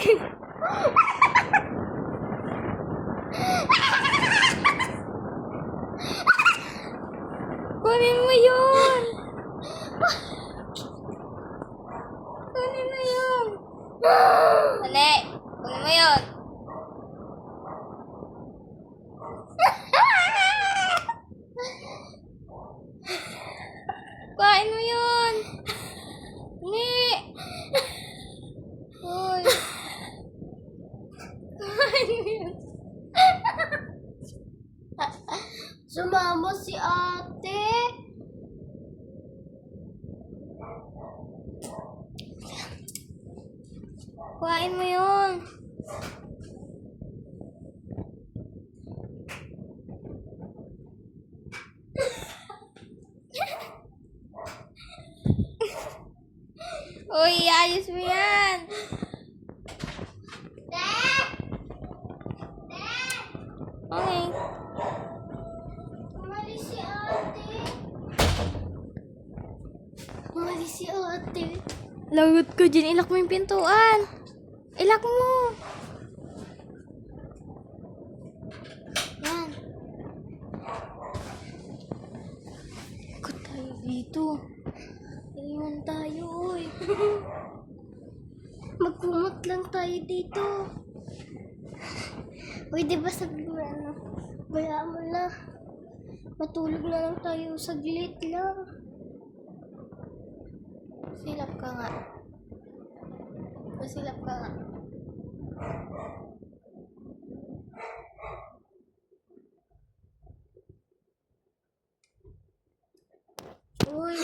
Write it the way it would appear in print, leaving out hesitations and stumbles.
Kunin mo yun! Kunin mo yun! Dali! Kunin mo yun! Kuhain mo yun! Dali! Uy! Kuhain mo yun! Sumama si ate. Kuhain mo yun! Uy, ayos mo yan! Dad! Okay. Umalis si ate. Umalis si ate. Lagot ko dyan. Ilak mo yung pintuan. Ilak mo. Yan. Ikot tayo dito. Iwan tayo, uy. Magkumot lang tayo dito. Uy, di ba sabi mo bayaan mo na. Matulog na lang tayo saglit lang. Silap ka nga. Pasilap ka nga. Uy,